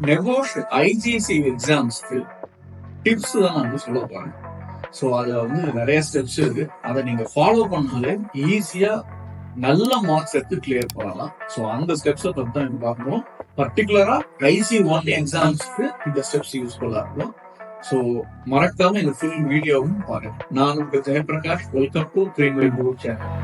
நெகோஷ் ஐஜிசி எக்ஸாம்ஸ்க்கு tips தான் நான் சொல்ல போறேன். ஸோ அதுல நிறைய ஸ்டெப்ஸ் இருக்கு. அதை நீங்க ஃபாலோ பண்ணாலே ஈஸியா நல்ல மார்க்ஸ் எடுத்து கிளியர் பண்ணலாம். ஸோ அந்த ஸ்டெப்ஸை பத்தி தான் பார்க்கணும். பர்டிகுலரா IC1 எக்ஸாம்ஸ்க்கு இந்த ஸ்டெப்ஸ் யூஸ்ஃபுல்லா இருக்கும். ஸோ மறக்காம இந்த ஃபுல் வீடியோவும் பாருங்க. நான் உங்களுக்கு Jayaprakash. Welcome to train my group channel.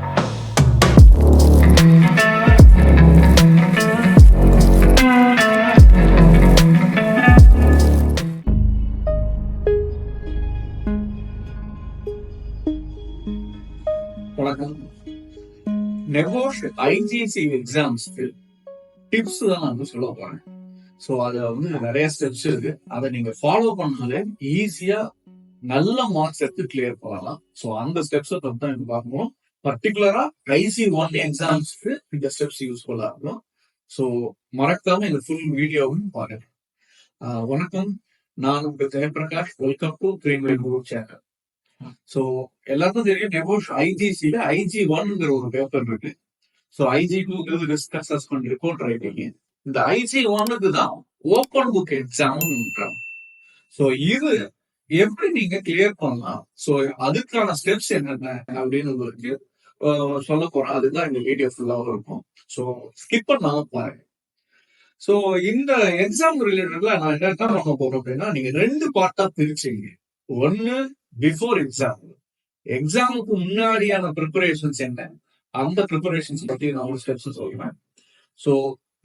வணக்கம். நெகோஷ் ஐஜிசி எக்ஸாம்ஸ்க்கு டிப்ஸ் தான் நான் சொல்ல போறேன். ஸோ அதுல நிறைய ஸ்டெப்ஸ் இருக்கு. அதை நீங்க ஃபாலோ பண்ணாலே ஈஸியா நல்ல மார்க்ஸ் எடுத்து கிளியர் பண்ணலாம். ஸோ அந்த ஸ்டெப்ஸை பத்தி தான் பார்க்கணும். பர்டிகுலரா IC1 எக்ஸாம்ஸ்க்கு இந்த ஸ்டெப்ஸ் யூஸ்ஃபுல்லா இருக்கும். ஸோ மறக்காம இந்த ஃபுல் வீடியோவும் பாருங்க. வணக்கம், நான் உங்களுக்கு Jayaprakash. Welcome to train my group channel. So எல்லாருக்கும் தெரியும், நெகோஷ் ஐஜிசில IG1ங்கிற ஒரு பேப்பர் இருக்கு. ஸோ IG2ங்கிறது ரிஸ்க் அசஸ்மெண்ட் ரிப்போர்ட் ரைட்டிங். இந்த IG1க்கு தான் ஓப்பன் புக் எக்ஸாம். ஸோ இது எப்படி நீங்க கிளியர் பண்ணலாம், ஸோ அதுக்கான ஸ்டெப்ஸ் என்னென்ன அப்படின்னு உங்களுக்கு சொல்ல போறேன். அதுதான் இந்த வீடியோ ஃபுல்லாவும் இருக்கும். ஸோ ஸ்கிப் பண்ணாம பாருங்க. ஸோ இந்த எக்ஸாம் ரிலேட்டட்ல நான் என்ன பண்ண போறேன் அப்படின்னா, நீங்க 2 பார்ட்டா பிரிச்சீங்க. ஒன்னு பிஃபோர் எக்ஸாம், எக்ஸாமுக்கு முன்னாடியான ப்ரிப்பரேஷன்ஸ் என்ன, அந்த ப்ரிப்பரேஷன்ஸ் பத்தி நான் ஒரு ஸ்டெப்ஸ் சொல்லுவேன். ஸோ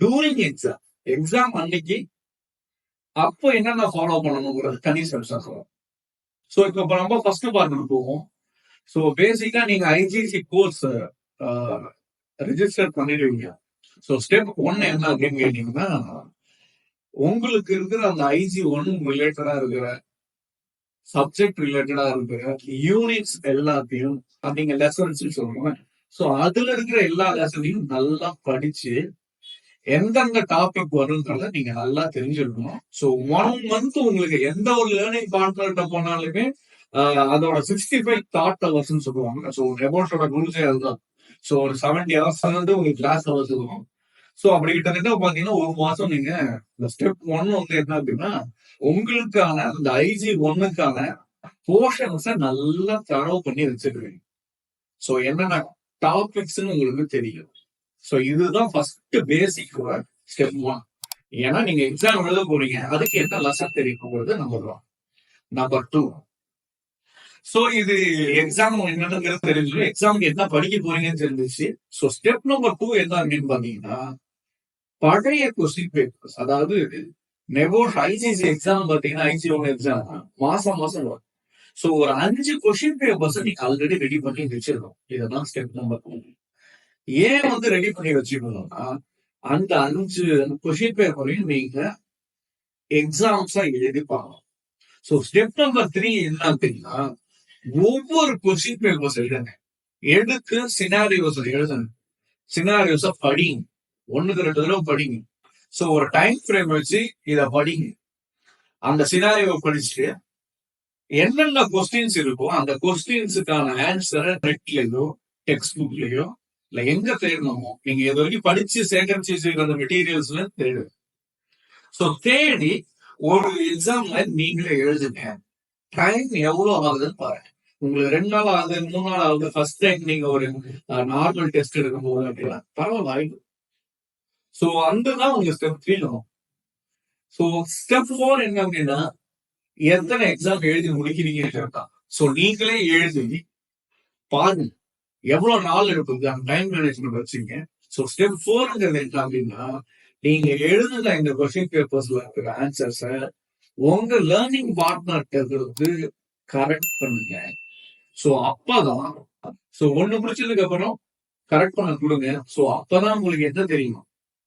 டூரிங் எக்ஸாம், எக்ஸாம் அன்னைக்கு அப்போ என்னென்ன ஃபாலோ பண்ணணுங்கிறது தனி ஸ்டெப்ஸ் சொல்லுவோம். ஸோ இப்போ நம்ம ஃபர்ஸ்ட் பார்ட்டுக்கு போவோம். ஸோ பேசிக்கா நீங்க IGC கோர்ஸ் ரிஜிஸ்டர் பண்ணிடுவீங்க. ஸோ ஸ்டெப் 1 என்ன அப்படின்னு கேட்டீங்கன்னா, உங்களுக்கு இருக்கிற அந்த IG1 ரிலேட்டடா இருக்கிற சப்ஜெக்ட் ரிலேட்டடா இருக்கிற யூனிட்ஸ் எல்லாத்தையும் நீங்க லெசன்ஸ் சொல்லுவேன். ஸோ அதுல இருக்கிற எல்லா லெசனையும் நல்லா படிச்சு எந்தெந்த டாபிக் வரும்ன்றத நீங்க நல்லா தெரிஞ்சிருக்கணும். ஸோ 1 month உங்களுக்கு எந்த ஒரு லேர்னிங் பார்ட்னர்கிட்ட போனாலுமே அதோட 65 தாட் ஹவர்ஸ் சொல்லுவாங்க. ஸோ நெகோஷோட ரூல்ஸே அதுதான். ஸோ ஒரு 70 hours உங்களுக்கு கிளாஸ் ஹவர்ஸ் இருக்கும். ஸோ அப்படி கிட்டத்தட்ட பாத்தீங்கன்னா 1 மாசம் நீங்க இந்த ஸ்டெப் 1 என்ன அப்படின்னா, உங்களுக்கான அந்த IG1க்கான போர்ஷன்ஸை நல்லா தரவு பண்ணி வச்சிருக்கீங்க. ஸோ என்னென்ன டாபிக்ஸ் உங்களுக்கு தெரியும். ஸோ இதுதான் ஃபர்ஸ்ட் பேசிக் ஸ்டெப் 1. ஏன்னா நீங்க எக்ஸாம் எழுத போறீங்க, அதுக்கு என்ன லெசன் தெரியும் நம்பர் 1. நம்பர் 2, ஸோ இது எக்ஸாம் என்னங்கிறது தெரிஞ்சு, எக்ஸாமுக்கு என்ன படிக்க போறீங்கன்னு தெரிஞ்சிச்சு. ஸோ ஸ்டெப் நம்பர் 2 என்ன அப்படின்னு பாத்தீங்கன்னா, பழைய கொஸ்டின் பேப்பர்ஸ், அதாவது நெகோஷ் ஐசிசி எக்ஸாம் பாத்தீங்கன்னா IG1 எக்ஸாம் மாசம் வரும். ஸோ ஒரு 5 கொஸ்டின் பேப்பர்ஸ் நீங்க ஆல்ரெடி ரெடி பண்ணி வச்சிருக்கோம். இதுதான் ஸ்டெப் நம்பர் 2. ஏன் ரெடி பண்ணி வச்சுக்கணும்னா, அந்த 5 கொஸ்டின் பேப்பரையும் நீங்க எக்ஸாம்ஸா எழுதிப்பாங்க. ஸோ ஸ்டெப் நம்பர் 3 என்ன அப்படின்னா, ஒவ்வொரு கொஸ்டின் பேப்பர்ஸ் எடுத்து சினாரியோஸ் எழுதுங்க. சினாரியோஸ படிங்க, 1க்கு 2 தடவை படிங்க. ஸோ ஒரு டைம் ஃப்ரேம் வச்சு இத படிங்க. அந்த சினாரியோ படிச்சுட்டு என்னென்ன கொஸ்டின்ஸ் இருக்கோ அந்த கொஸ்டின்ஸுக்கான ஆன்சரை நெட்லயோ டெக்ஸ்ட் புக்லயோ இல்ல எங்க தேடணுமோ, நீங்க இது வரைக்கும் படிச்சு சேகரிச்சு வச்சிருக்கிற மெட்டீரியல்ஸ்ல தேடு. ஸோ தேடி ஒரு எக்ஸாம்ல நீங்களே எழுதுங்க. டைம் எவ்வளவு ஆகுதுன்னு பாருங்க. உங்களுக்கு 2 நாள் ஆகுது, 3 நாள் ஆகுது. ஃபர்ஸ்ட் டைம் நீங்க ஒரு நார்மல் டெஸ்ட் எடுக்கும் போது அப்படின்னா பரவாயில்ல ஆயிடும். ஸோ அதுதான் உங்க ஸ்டெப் 3. ஸோ ஸ்டெப் 4 என்ன அப்படின்னா, எத்தனை எக்ஸாம் எழுதி முடிக்கிறீங்க. ஸோ நீங்களே எழுதி பாருங்க எவ்வளவு நாள் எடுக்குது, அந்த டைம் மேனேஜ்மெண்ட் வச்சுங்க. ஸோ ஸ்டெப் 4ங்கிறது என்ன அப்படின்னா, நீங்க எழுதுன இந்த கொஸ்டின் பேப்பர்ஸ்ல இருக்கிற ஆன்சர்ஸ உங்க லேர்னிங் பார்ட்னர்கிட்ட கரெக்ட் பண்ணுங்க. ஸோ அப்பதான், ஸோ 1 முடிச்சதுக்கு அப்புறம் கரெக்ட் பண்ண கொடுங்க. ஸோ அப்பதான் உங்களுக்கு என்ன தெரியும்,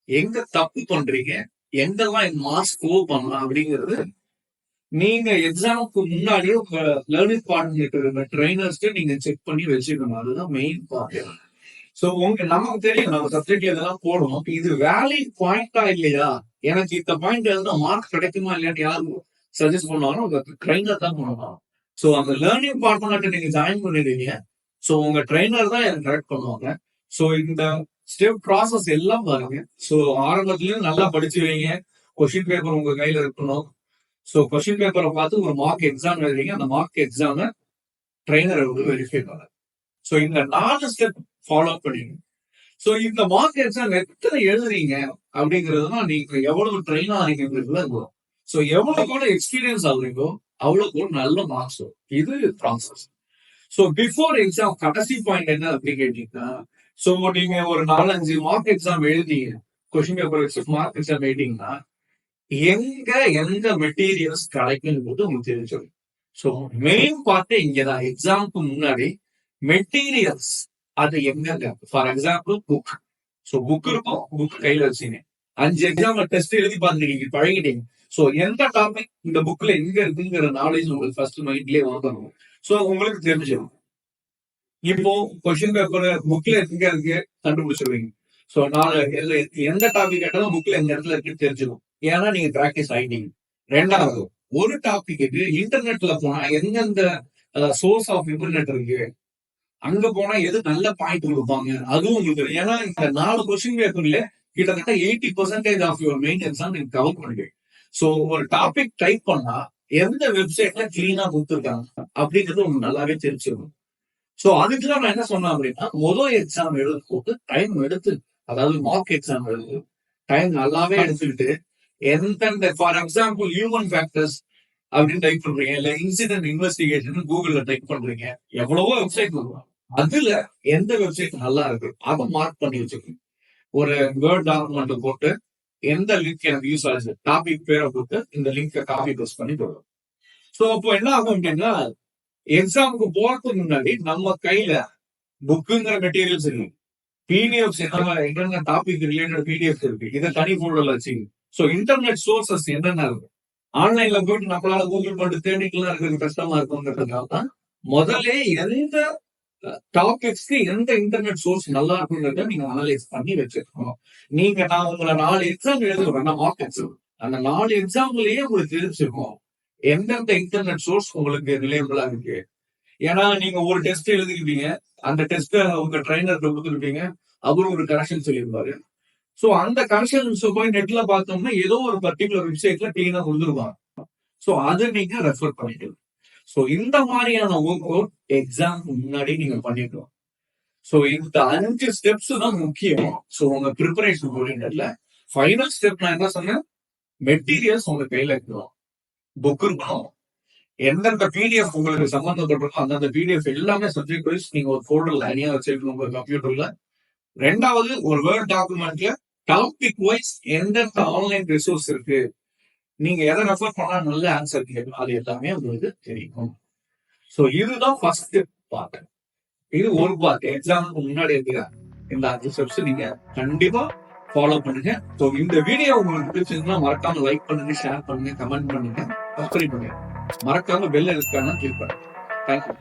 எங்க தப்பு பண்றீங்க, எங்கெல்லாம் மார்க்ஸ் ஸ்கோர் பண்ணலாம் அப்படிங்கிறது நீங்க எக்ஸாமுக்கு முன்னாடியே உங்க லேர்னிங் பார்ட்னர் ட்ரைனர்ஸ்க்கு நீங்க செக் பண்ணி வச்சுக்கணும். அதுதான் மெயின் பார்ட். ஸோ நமக்கு தெரியும் நம்ம சப்ஜெக்ட்ல இதெல்லாம் போடணும். இது வேலிட் பாயிண்டா இல்லையா, எனக்கு இந்த பாயிண்ட் எழுதுனா மார்க் கிடைக்குமா இல்லையான்னு யாரும் சஜஸ்ட் பண்ணுவாங்க, ட்ரைனர் தான் பண்ணுவாங்க. ஸோ அந்த லேர்னிங் பார்ட்னர்கிட்ட நீங்க ஜாயின் பண்ணிடுவீங்க. ஸோ உங்க ட்ரைனர் தான் எனக்கு கரெக்ட் பண்ணுவாங்க. ஸோ இந்த ஸ்டெப் ப்ராசஸ் எல்லாம் பாருங்க. ஸோ ஆரம்பத்துலயும் நல்லா படிச்சு வைங்க. கொஸ்டின் பேப்பர் உங்க கையில இருக்கணும். ஸோ கொஸ்டின் பேப்பரை பார்த்து ஒரு மார்க் எக்ஸாம் எழுதுறீங்க, அந்த மார்க் எக்ஸாம் ட்ரெயினர் வெரிஃபை பண்ண. ஸோ இந்த 4 ஸ்டெப் ஃபாலோ பண்ணிடுங்க. ஸோ இந்த மார்க் எக்ஸாம் எத்தனை எழுதுறீங்க அப்படிங்கிறதுதான் நீங்க எவ்வளவு ட்ரெயின் ஆகிறீங்கிறதுல இருக்கும். ஸோ எவ்வளவு கூட எக்ஸ்பீரியன்ஸ் ஆகுறீங்களோ அவ்வளவு கூட நல்ல மார்க்ஸ் வரும். இது ப்ராசஸ். ஸோ பிஃபோர் எக்ஸாம் கடைசி பாயிண்ட் என்ன அப்படின்னு கேட்டீங்கன்னா, ஸோ நீங்க ஒரு 4-5 மார்க் எக்ஸாம் எழுதிங்க, கொஸ்டின் பேப்பர் வச்சு மார்க் எக்ஸாம் எழுதிங்கன்னா எந்த மெட்டீரியல்ஸ் கிடைக்கும் போது உங்களுக்கு தெரிஞ்சிடும். ஸோ மெயின் பார்ட்டு இங்கதான். எக்ஸாமுக்கு முன்னாடி மெட்டீரியல்ஸ் அது எங்க, for example book. So book இருக்கும், புக் கையில வச்சுங்க. 5 எக்ஸாம் டெஸ்ட் எழுதி பார்த்துருக்கீங்க, பழகிட்டீங்க. ஸோ எந்த டாபிக் இந்த புக்ல எங்க இருக்குங்கிற நாலேஜ் உங்களுக்கு ஃபர்ஸ்ட் மைண்ட்லயே வந்துடும். ஸோ உங்களுக்கு தெரிஞ்சிடும். இப்போ கொஸ்டின் பேப்பர் புக்ல எங்க இருக்கு கண்டுபிடிச்சிருவீங்க. ஸோ எந்த டாபிக் கேட்டாலும் புக்ல எந்த இடத்துல இருக்கு தெரிஞ்சிடும். ஏன்னா நீங்க பிராக்டிஸ் ஆயிட்டீங்க. 2வது, ஒரு டாபிக்கு இன்டர்நெட்ல போனா எந்தெந்த சோர்ஸ் ஆஃப் இன்டர்நெட் இருக்கு, அங்க போனா எது நல்ல பாயிண்ட் கொடுப்பாங்க அதுவும் உங்களுக்கு தெரியும். ஏன்னா இந்த 4 கொஸ்டின் பேப்பர்ல கிட்டத்தட்ட 80% ஆஃப் யுவர் மெயின் எக்ஸாம் நீங்க கவர் பண்ணுவீங்க. ஸோ ஒரு டாபிக் டைப் பண்ணா எந்த வெப்சைட்ல கிளீனா கொடுத்துருக்காங்க அப்படிங்கிறது உங்களுக்கு நல்லாவே தெரிஞ்சிருக்கும். ஸோ அதுக்குதான் நான் என்ன சொன்னேன் அப்படின்னா, முதல் எக்ஸாம் எழுத போட்டு டைம் எடுத்து, அதாவது மார்க் எக்ஸாம் எழுது டைம் நல்லாவே எடுத்துக்கிட்டு எந்தெந்த, ஃபார் எக்ஸாம்பிள் ஹியூமன் ஃபேக்டர்ஸ் அப்படின்னு டைப் பண்றீங்க, இல்ல இன்சிடென்ட் இன்வெஸ்டிகேஷன் கூகுள்ல டைப் பண்றீங்க, எவ்வளவோ வெப்சைட் வரும். அதுல எந்த வெப்சைட் நல்லா இருக்கு அதை மார்க் பண்ணி வச்சுக்கோங்க. ஒரு வேர்ட் டாக்குமெண்ட் போட்டு எந்த லிங்க் எனக்கு யூஸ் ஆகுது, டாபிக் பேரை போட்டு இந்த லிங்கை காப்பி பேஸ்ட் பண்ணி போடுறோம். ஸோ அப்போ என்ன ஆகும் அப்படின்னா, எக்ஸாமுக்கு போறதுக்கு முன்னாடி நம்ம கையில புக்குங்கிற மெட்டீரியல்ஸ் இருக்கு, பிடிஎஃப்ஸ் என்னென்ன டாபிக் ரிலேட்டட் பிடிஎஃப் இருக்கு, இதை தனி போல்டர்ல வச்சுங்க. ஸோ இன்டர்நெட் சோர்சஸ் என்னென்ன இருக்கு, ஆன்லைன்ல போயிட்டு நம்மளால கூகுள் பண்ணிட்டு தேடிக்கலாம் இருக்கிறது கஷ்டமா இருக்குங்கிறதுனால தான் முதல்ல எந்த டாபிக்ஸ்க்கு எந்த இன்டர்நெட் சோர்ஸ் நல்லா இருக்குங்கிறத நீங்க அனலைஸ் பண்ணி வச்சிருக்கணும். நான் உங்களை 4 எக்ஸாம் எழுதுறேன், மார்க் எக்ஸாம், அந்த 4 எக்ஸாம்லயே உங்களுக்கு தெரிஞ்சிருக்கும் எந்தெந்த இன்டர்நெட் சோர்ஸ் உங்களுக்கு ரிலேபிளா இருக்கு. ஏன்னா நீங்க ஒரு டெஸ்ட் எழுதிருப்பீங்க, அந்த டெஸ்ட் உங்க ட்ரைனர்கிட்ட கொடுத்துருப்பீங்க, அவரும் ஒரு கரெக்ஷன் சொல்லியிருப்பாரு. ஸோ அந்த கரெக்ஷன்ஸ் போய் நெட்ல பார்த்தோம்னா ஏதோ ஒரு பர்டிகுலர் வெப்சைட்ல கிளீனா கொடுத்துருவாங்க. ஸோ அதை நீங்க ரெஃபர் பண்ணிக்கலாம். ஸோ இந்த மாதிரியான ஒர்க் அவுட் எக்ஸாம் முன்னாடி நீங்க பண்ணிக்கலாம். ஸோ இந்த 5 ஸ்டெப்ஸ் தான் முக்கியம். ஸோ உங்க ப்ரிப்பரேஷன் ஓரியன்டட்ல ஃபைனல் ஸ்டெப் நான் என்ன சொன்னேன், மெட்டீரியல்ஸ் உங்க கையில இருக்கணும், புக் இருக்கணும், எந்தெந்த பிடிஎஃப் உங்களுக்கு சம்பந்தப்பட்டிருக்கோ அந்தந்த பிடிஎஃப் எல்லாமே சப்ஜெக்ட் வைஸ் நீங்க ஒரு ஃபோல்டர்ல தனியா வச்சிருக்கணும் உங்க கம்ப்யூட்டர்ல. 2வது, ஒரு வேர்ட் டாக்குமெண்ட்ல டாபிக் வைஸ் எந்தெந்த ஆன்லைன் ரிசோர்ஸ் இருக்கு, நீங்க எதை ரெஃபர் பண்ணா நல்ல ஆன்சர் கேட்கணும், அது எல்லாமே உங்களுக்கு தெரியும். ஸோ இதுதான் ஃபர்ஸ்ட் பார்ட். இது ஒரு பார்ட். எக்ஸாமுக்கு முன்னாடி இருக்கிற இந்த 5 ஸ்டெப்ஸ் நீங்க கண்டிப்பா ஃபாலோ பண்ணுங்க. ஸோ இந்த வீடியோ உங்களுக்கு பிடிச்சிருந்தா மறக்காம லைக் பண்ணுங்க, ஷேர் பண்ணுங்க, கமெண்ட் பண்ணுங்க, சப்ஸ்கிரைப் பண்ணுங்க, மறக்காம பெல் ஐகானை கிளிக் பண்ணுங்க. தேங்க்யூ.